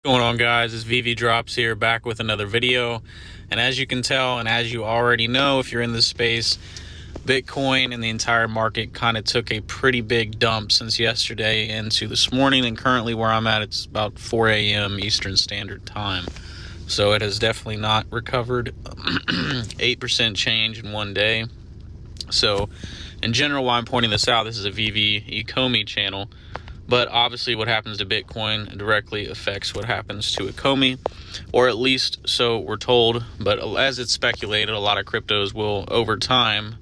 Going on, guys? It's VeVe Drops here, back with another video. And as you can tell, and as you already know, if you're in this space, Bitcoin and the entire market kind of took a pretty big dump since yesterday into this morning. And currently where I'm at, it's about 4 a.m. Eastern Standard Time. So it has definitely not recovered 8% change in one day. So in general, why I'm pointing this out, this is a VeVe Ecomi channel. But obviously what happens to Bitcoin directly affects what happens to Ecomi, or at least so we're told. But as it's speculated, a lot of cryptos will, over time,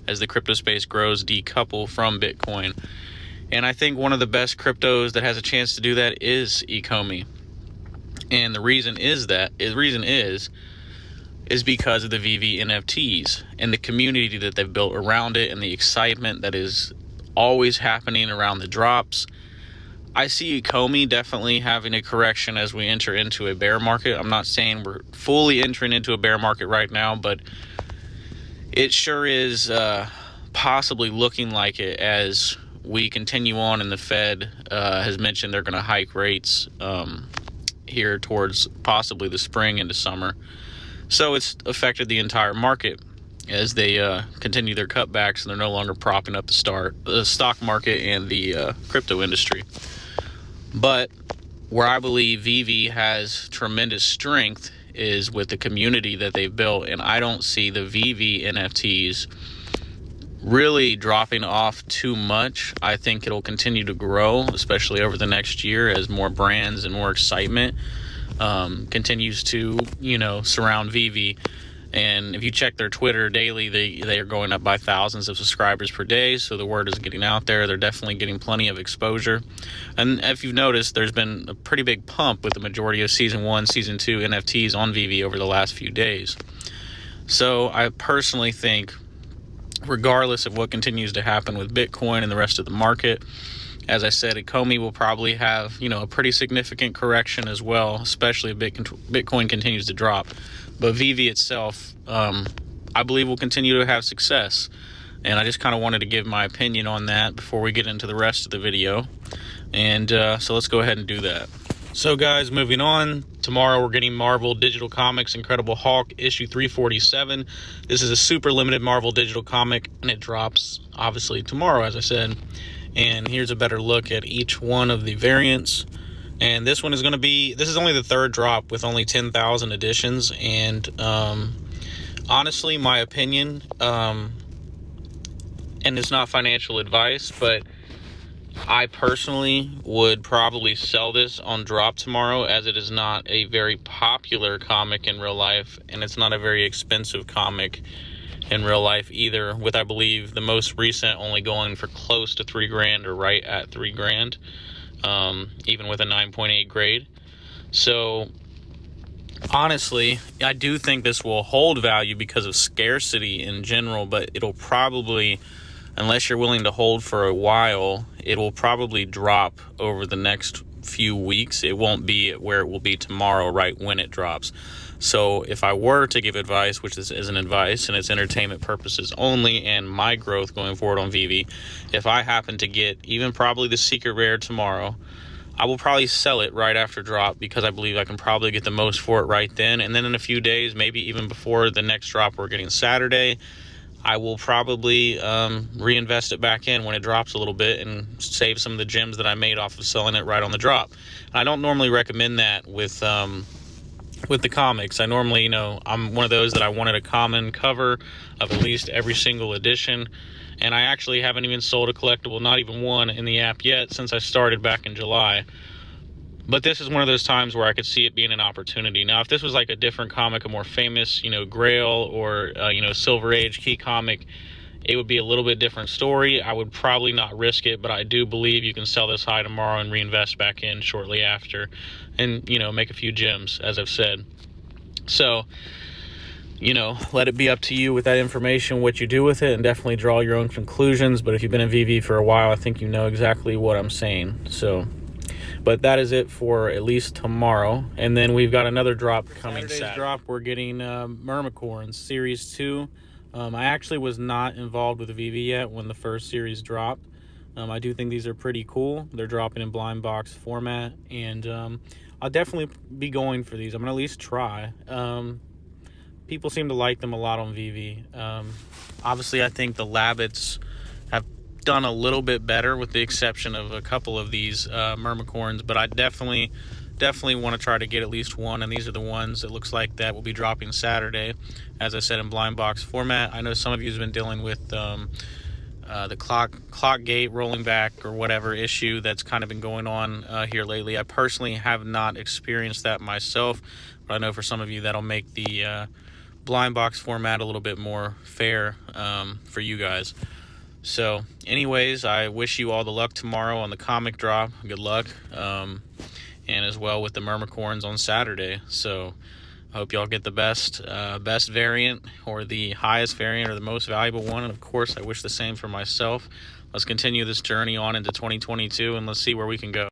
as the crypto space grows, decouple from Bitcoin. And I think one of the best cryptos that has a chance to do that is Ecomi. And the reason is because of the VeVe NFTs and the community that they've built around it and the excitement that is always happening around the drops. I see Ecomi definitely having a correction as we enter into a bear market. I'm not saying we're fully entering into a bear market right now, but it sure is possibly looking like it as we continue on, and the Fed has mentioned they're going to hike rates here towards possibly the spring into summer. So it's affected the entire market as they continue their cutbacks, and they're no longer propping up the stock market and the crypto industry. But where I believe VeVe has tremendous strength is with the community that they've built, and I don't see the VeVe NFTs really dropping off too much. I think it'll continue to grow, especially over the next year, as more brands and more excitement continues to, surround VeVe. And if you check their Twitter daily, they are going up by thousands of subscribers per day. So the word is getting out there. They're definitely getting plenty of exposure. And if you've noticed, there's been a pretty big pump with the majority of Season 1, Season 2 NFTs on VeVe over the last few days. So I personally think, regardless of what continues to happen with Bitcoin and the rest of the market, as I said, Ecomi will probably have, a pretty significant correction as well, especially if Bitcoin continues to drop. But VeVe itself, I believe, will continue to have success. And I just kind of wanted to give my opinion on that before we get into the rest of the video. And so let's go ahead and do that. So guys, moving on, tomorrow we're getting Marvel Digital Comics Incredible Hulk issue 347. This is a super limited Marvel digital comic, and it drops, obviously, tomorrow, as I said. And here's a better look at each one of the variants. And this one is going to be, this is only the third drop with only 10,000 editions. And honestly, my opinion, and it's not financial advice, but I personally would probably sell this on drop tomorrow, as it is not a very popular comic in real life, and it's not a very expensive comic in real life either, with, I believe, the most recent only going for close to $3,000 or right at $3,000. Even with a 9.8 grade. So honestly, I do think this will hold value because of scarcity in general, but it'll probably, unless you're willing to hold for a while, it will probably drop over the next few weeks. It won't be at where it will be tomorrow right when it drops. So if I were to give advice, which this isn't advice and it's entertainment purposes only and my growth going forward on VeVe, if I happen to get even probably the secret rare tomorrow, I will probably sell it right after drop, because I believe I can probably get the most for it right then. And then in a few days, maybe even before the next drop we're getting Saturday, I will probably reinvest it back in when it drops a little bit and save some of the gems that I made off of selling it right on the drop. And I don't normally recommend that with the comics. I normally, I'm one of those that I wanted a common cover of at least every single edition. And I actually haven't even sold a collectible, not even one, in the app yet since I started back in July. But this is one of those times where I could see it being an opportunity. Now, if this was like a different comic, a more famous, Grail or, Silver Age key comic, it would be a little bit different story. I would probably not risk it, but I do believe you can sell this high tomorrow and reinvest back in shortly after and, make a few gems, as I've said. So, let it be up to you with that information, what you do with it, and definitely draw your own conclusions. But if you've been in VeVe for a while, I think you know exactly what I'm saying. So, but that is it for at least tomorrow. And then we've got another drop coming Saturday. Drop, we're getting Mermicorn Series 2. I actually was not involved with VeVe yet when the first series dropped. I do think these are pretty cool. They're dropping in blind box format, and I'll definitely be going for these. I'm gonna at least try. People seem to like them a lot on VeVe. Obviously, I think the Labbits have done a little bit better, with the exception of a couple of these Myrmicorns, but I definitely want to try to get at least one, and these are the ones it looks like that will be dropping Saturday, as I said, in blind box format. I know some of you have been dealing with the clock gate rolling back or whatever issue that's kind of been going on here lately. I personally have not experienced that myself, but I know for some of you that'll make the blind box format a little bit more fair for you guys. So anyways, I wish you all the luck tomorrow on the comic drop. Good luck, and as well with the Myrmicorns on Saturday. So I hope y'all get the best variant, or the highest variant, or the most valuable one. And of course, I wish the same for myself. Let's continue this journey on into 2022, and let's see where we can go.